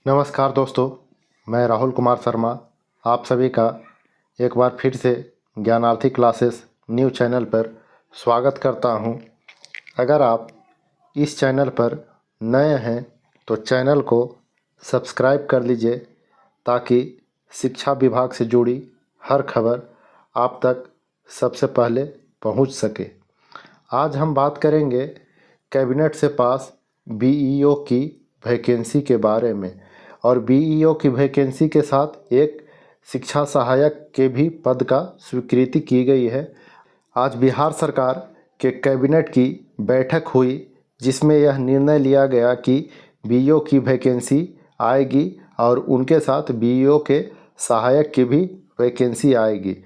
नमस्कार दोस्तों, मैं राहुल कुमार शर्मा आप सभी का एक बार फिर से ज्ञानार्थी क्लासेस न्यू चैनल पर स्वागत करता हूं। अगर आप इस चैनल पर नए हैं तो चैनल को सब्सक्राइब कर लीजिए ताकि शिक्षा विभाग से जुड़ी हर खबर आप तक सबसे पहले पहुंच सके। आज हम बात करेंगे कैबिनेट से पास बीईओ की वैकेंसी के बारे में, और बीईओ की वैकेंसी के साथ एक शिक्षा सहायक के भी पद का स्वीकृति की गई है। आज बिहार सरकार के कैबिनेट की बैठक हुई जिसमें यह निर्णय लिया गया कि बीईओ की वैकेंसी आएगी और उनके साथ बीईओ के सहायक की भी वैकेंसी आएगी।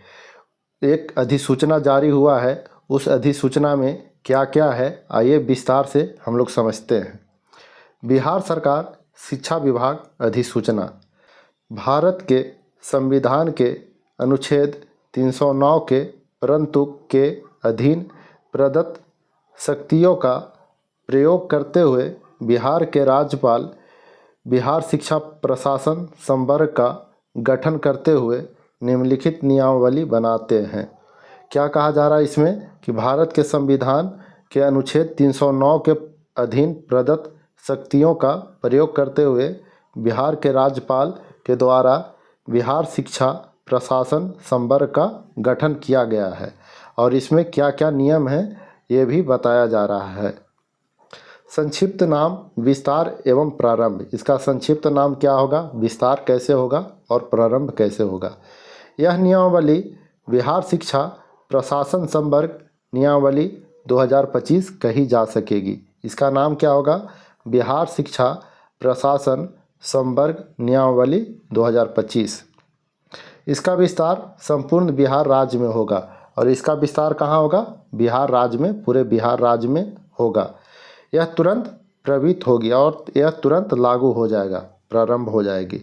एक अधिसूचना जारी हुआ है, उस अधिसूचना में क्या क्या है आइए विस्तार से हम लोग समझते हैं। बिहार सरकार शिक्षा विभाग अधिसूचना। भारत के संविधान के अनुच्छेद 309 के परंतु के अधीन प्रदत्त शक्तियों का प्रयोग करते हुए बिहार के राज्यपाल बिहार शिक्षा प्रशासन संवर्ग का गठन करते हुए निम्नलिखित नियमावली बनाते हैं। क्या कहा जा रहा है इसमें कि भारत के संविधान के अनुच्छेद 309 के अधीन प्रदत्त शक्तियों का प्रयोग करते हुए बिहार के राज्यपाल के द्वारा बिहार शिक्षा प्रशासन संवर्ग का गठन किया गया है और इसमें क्या क्या नियम हैं ये भी बताया जा रहा है। संक्षिप्त नाम, विस्तार एवं प्रारंभ। इसका संक्षिप्त नाम क्या होगा, विस्तार कैसे होगा और प्रारंभ कैसे होगा। यह नियमावली बिहार शिक्षा प्रशासन संवर्ग नियमावली 2025 कही जा सकेगी। इसका नाम क्या होगा, बिहार शिक्षा प्रशासन संवर्ग नियमावली 2025। इसका विस्तार संपूर्ण बिहार राज्य में होगा और इसका विस्तार कहाँ होगा, बिहार राज्य में, पूरे बिहार राज्य में होगा। यह तुरंत प्रवृत्त होगी और यह तुरंत लागू हो जाएगा, प्रारंभ हो जाएगी।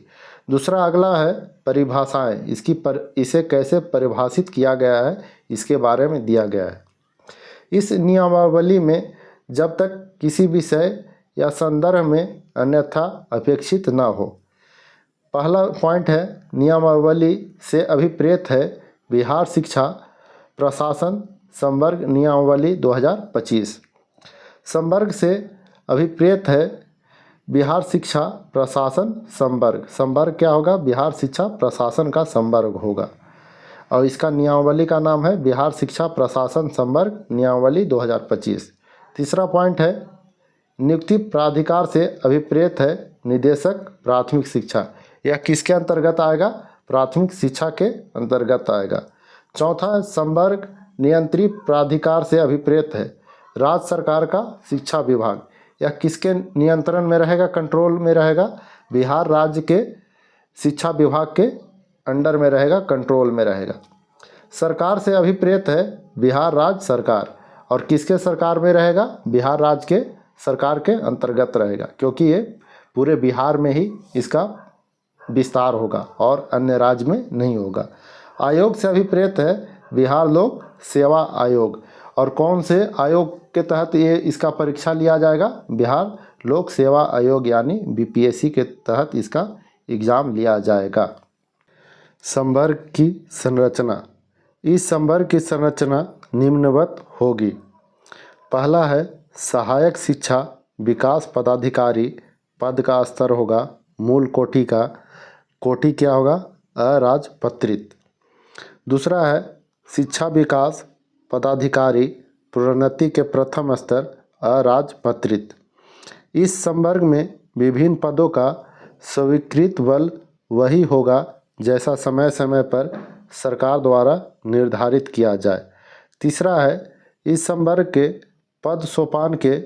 दूसरा अगला है परिभाषाएं। इसे कैसे परिभाषित किया गया है इसके बारे में दिया गया है। इस नियमावली में जब तक किसी विषय या संदर्भ में अन्यथा अपेक्षित न हो। पहला पॉइंट है नियमावली से अभिप्रेत है बिहार शिक्षा प्रशासन संवर्ग नियमावली 2025। संवर्ग से अभिप्रेत है बिहार शिक्षा प्रशासन संवर्ग। संवर्ग क्या होगा, बिहार शिक्षा प्रशासन का संवर्ग होगा और इसका नियमावली का नाम है बिहार शिक्षा प्रशासन संवर्ग नियमावली 2025। तीसरा पॉइंट है नियुक्ति प्राधिकार से अभिप्रेत है निदेशक प्राथमिक शिक्षा। यह किसके अंतर्गत आएगा, प्राथमिक शिक्षा के अंतर्गत आएगा। चौथा संवर्ग नियंत्री प्राधिकार से अभिप्रेत है राज्य सरकार का शिक्षा विभाग। यह किसके नियंत्रण में रहेगा, कंट्रोल में रहेगा, बिहार राज्य के शिक्षा विभाग के अंडर में रहेगा, कंट्रोल में रहेगा। सरकार से अभिप्रेत है बिहार राज्य सरकार और किसके सरकार में रहेगा, बिहार राज्य के सरकार के अंतर्गत रहेगा, क्योंकि ये पूरे बिहार में ही इसका विस्तार होगा और अन्य राज्य में नहीं होगा। आयोग से अभिप्रेत है बिहार लोक सेवा आयोग और कौन से आयोग के तहत ये इसका परीक्षा लिया जाएगा, बिहार लोक सेवा आयोग यानी बीपीएससी के तहत इसका एग्ज़ाम लिया जाएगा। संवर्ग की संरचना। इस संवर्ग की संरचना निम्नवत होगी। पहला है सहायक शिक्षा विकास पदाधिकारी। पद का स्तर होगा मूल कोटि का। कोटि क्या होगा, अराजपत्रित। दूसरा है शिक्षा विकास पदाधिकारी प्रोन्नति के प्रथम स्तर अराजपत्रित। इस संवर्ग में विभिन्न पदों का स्वीकृत बल वही होगा जैसा समय समय पर सरकार द्वारा निर्धारित किया जाए। तीसरा है इस संवर्ग के पद सोपान के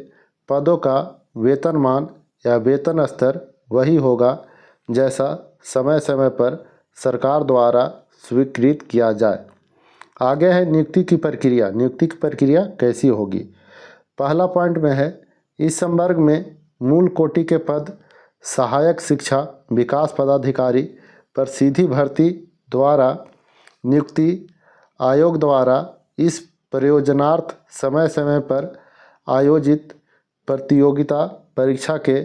पदों का वेतनमान या वेतन स्तर वही होगा जैसा समय समय पर सरकार द्वारा स्वीकृत किया जाए। आगे है नियुक्ति की प्रक्रिया। नियुक्ति की प्रक्रिया कैसी होगी। पहला पॉइंट में है इस संवर्ग में मूल कोटि के पद सहायक शिक्षा विकास पदाधिकारी पर सीधी भर्ती द्वारा नियुक्ति आयोग द्वारा इस प्रयोजनार्थ समय समय पर आयोजित प्रतियोगिता परीक्षा के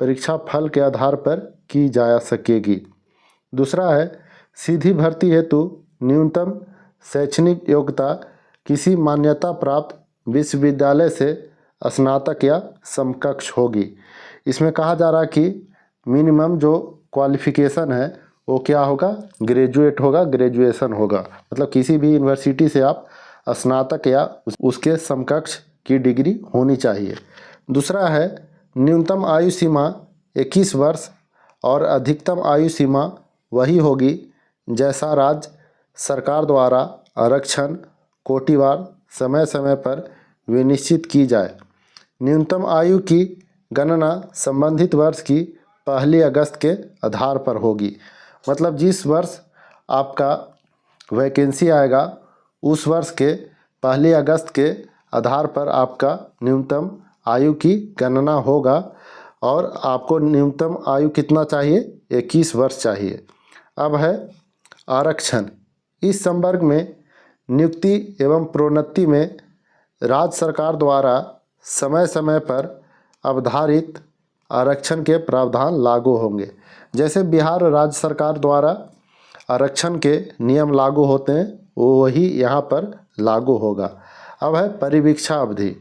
परीक्षा फल के आधार पर की जा सकेगी। दूसरा है सीधी भर्ती हेतु न्यूनतम शैक्षणिक योग्यता किसी मान्यता प्राप्त विश्वविद्यालय से स्नातक या समकक्ष होगी। इसमें कहा जा रहा है कि मिनिमम जो क्वालिफिकेशन है वो क्या होगा, ग्रेजुएट होगा, ग्रेजुएशन होगा, मतलब किसी भी यूनिवर्सिटी से आप स्नातक या उसके समकक्ष की डिग्री होनी चाहिए। दूसरा है न्यूनतम आयु सीमा 21 वर्ष और अधिकतम आयु सीमा वही होगी जैसा राज्य सरकार द्वारा आरक्षण कोटिवार समय समय पर विनिश्चित की जाए। न्यूनतम आयु की गणना संबंधित वर्ष की 1 अगस्त के आधार पर होगी, मतलब जिस वर्ष आपका वैकेंसी आएगा उस वर्ष के 1 अगस्त के आधार पर आपका न्यूनतम आयु की गणना होगा और आपको न्यूनतम आयु कितना चाहिए, 21 वर्ष चाहिए। अब है आरक्षण। इस संवर्ग में नियुक्ति एवं प्रोन्नति में राज्य सरकार द्वारा समय समय पर अवधारित आरक्षण के प्रावधान लागू होंगे। जैसे बिहार राज्य सरकार द्वारा आरक्षण के नियम लागू होते हैं वो वही यहाँ पर लागू होगा। अब है परिवीक्षा अवधि।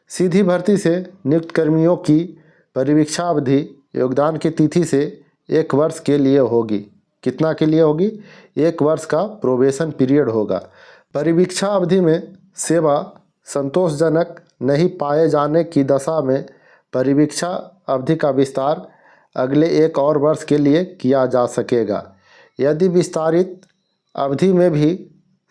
सीधी भर्ती से नियुक्त कर्मियों की परिवीक्षा अवधि योगदान की तिथि से 1 वर्ष के लिए होगी। कितना के लिए होगी, 1 वर्ष का प्रोबेशन पीरियड होगा। परिवीक्षा अवधि में सेवा संतोषजनक नहीं पाए जाने की दशा में परिवीक्षा अवधि का विस्तार अगले 1 और वर्ष के लिए किया जा सकेगा। यदि विस्तारित अवधि में भी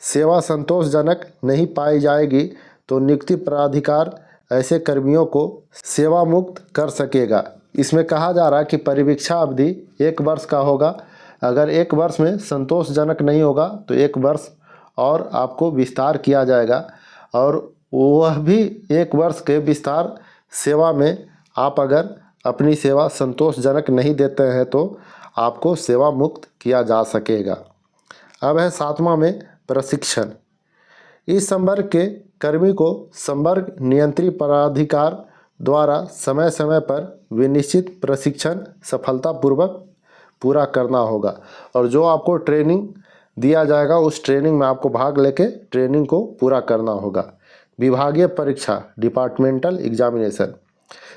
सेवा संतोषजनक नहीं पाई जाएगी तो नियुक्ति प्राधिकार ऐसे कर्मियों को सेवा मुक्त कर सकेगा। इसमें कहा जा रहा है कि परिवीक्षा अवधि 1 वर्ष का होगा। अगर 1 वर्ष में संतोषजनक नहीं होगा तो 1 वर्ष और आपको विस्तार किया जाएगा और वह भी 1 वर्ष के विस्तार सेवा में आप अगर अपनी सेवा संतोषजनक नहीं देते हैं तो आपको सेवा मुक्त किया जा सकेगा। अब है 7वां में प्रशिक्षण। इस संवर्ग के कर्मी को संवर्ग नियंत्री प्राधिकार द्वारा समय समय पर विनिश्चित प्रशिक्षण सफलतापूर्वक पूरा करना होगा और जो आपको ट्रेनिंग दिया जाएगा उस ट्रेनिंग में आपको भाग लेके ट्रेनिंग को पूरा करना होगा। विभागीय परीक्षा डिपार्टमेंटल एग्जामिनेशन।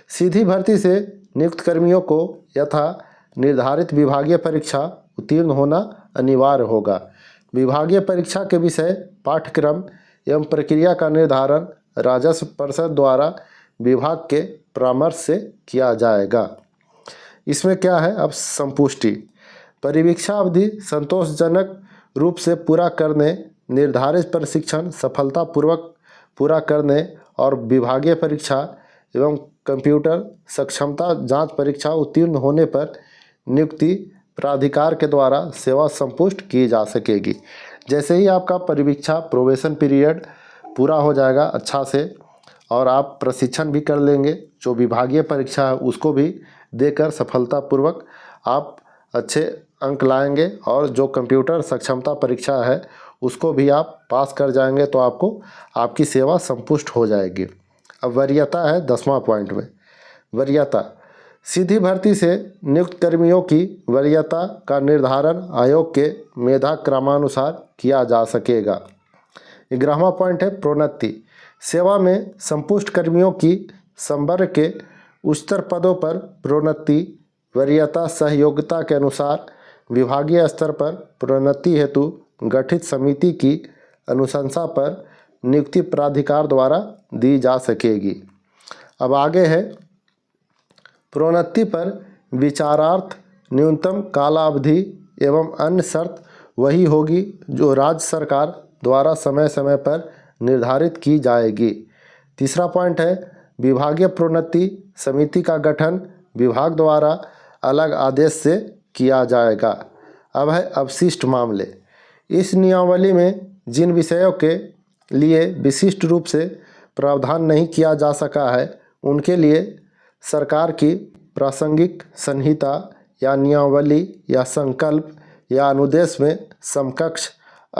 सीधी भर्ती से नियुक्त कर्मियों को यथा निर्धारित विभागीय परीक्षा उत्तीर्ण होना अनिवार्य होगा। विभागीय परीक्षा के विषय पाठ्यक्रम एवं प्रक्रिया का निर्धारण राजस्व परिषद द्वारा विभाग के परामर्श से किया जाएगा। इसमें क्या है, अब संपुष्टि। परिवीक्षा अवधि संतोषजनक रूप से पूरा करने, निर्धारित प्रशिक्षण सफलतापूर्वक पूरा करने और विभागीय परीक्षा एवं कंप्यूटर सक्षमता जांच परीक्षा उत्तीर्ण होने पर नियुक्ति प्राधिकार के द्वारा सेवा संपुष्ट की जा सकेगी। जैसे ही आपका परिवीक्षा प्रोबेशन पीरियड पूरा हो जाएगा अच्छा से और आप प्रशिक्षण भी कर लेंगे, जो विभागीय परीक्षा है उसको भी देकर सफलतापूर्वक आप अच्छे अंक लाएंगे और जो कंप्यूटर सक्षमता परीक्षा है उसको भी आप पास कर जाएंगे तो आपको आपकी सेवा संपुष्ट हो जाएगी। अब वरीयता है 10वां पॉइंट में। वरीयता। सीधी भर्ती से नियुक्त कर्मियों की वरीयता का निर्धारण आयोग के मेधा क्रमानुसार किया जा सकेगा। 11वां पॉइंट है प्रोन्नति। सेवा में संपुष्ट कर्मियों की संवर्ग के उच्चतर पदों पर प्रोन्नति वरीयता सहयोगिता के अनुसार विभागीय स्तर पर प्रोन्नति हेतु गठित समिति की अनुशंसा पर नियुक्ति प्राधिकार द्वारा दी जा सकेगी। अब आगे है प्रोन्नति पर विचारार्थ न्यूनतम कालावधि एवं अन्य शर्त वही होगी जो राज्य सरकार द्वारा समय समय पर निर्धारित की जाएगी। तीसरा पॉइंट है विभागीय प्रोन्नति समिति का गठन विभाग द्वारा अलग आदेश से किया जाएगा। अब है अवशिष्ट मामले। इस नियमावली में जिन विषयों के लिए विशिष्ट रूप से प्रावधान नहीं किया जा सका है उनके लिए सरकार की प्रासंगिक संहिता या नियमावली या संकल्प या अनुदेश में समकक्ष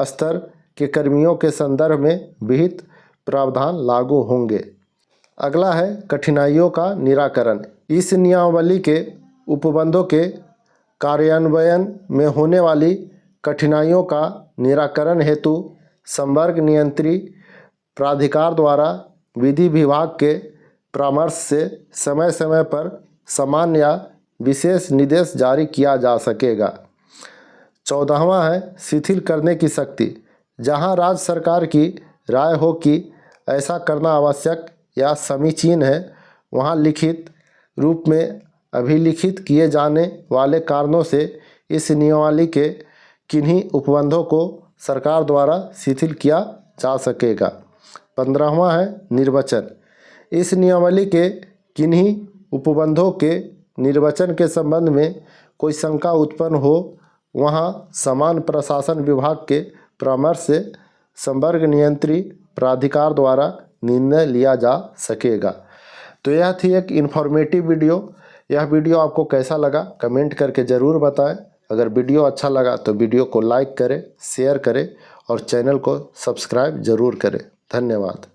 स्तर के कर्मियों के संदर्भ में विहित प्रावधान लागू होंगे। अगला है कठिनाइयों का निराकरण। इस नियमावली के उपबंधों के कार्यान्वयन में होने वाली कठिनाइयों का निराकरण हेतु संवर्ग नियंत्री प्राधिकार द्वारा विधि विभाग के परामर्श से समय समय पर सामान्य या विशेष निर्देश जारी किया जा सकेगा। 14वां है शिथिल करने की शक्ति। जहां राज्य सरकार की राय हो कि ऐसा करना आवश्यक या समीचीन है, वहां लिखित रूप में अभिलिखित किए जाने वाले कारणों से इस नियमावली के किन्हीं उपबंधों को सरकार द्वारा शिथिल किया जा सकेगा। 15वां है निर्वचन। इस नियमावली के किन्हीं उपबंधों के निर्वचन के संबंध में कोई शंका उत्पन्न हो, वहां समान प्रशासन विभाग के परामर्श से संवर्ग नियंत्री प्राधिकार द्वारा निर्णय लिया जा सकेगा। तो यह थी एक इन्फॉर्मेटिव वीडियो। यह वीडियो आपको कैसा लगा कमेंट करके ज़रूर बताएं। अगर वीडियो अच्छा लगा तो वीडियो को लाइक करें, शेयर करें और चैनल को सब्सक्राइब ज़रूर करें। धन्यवाद।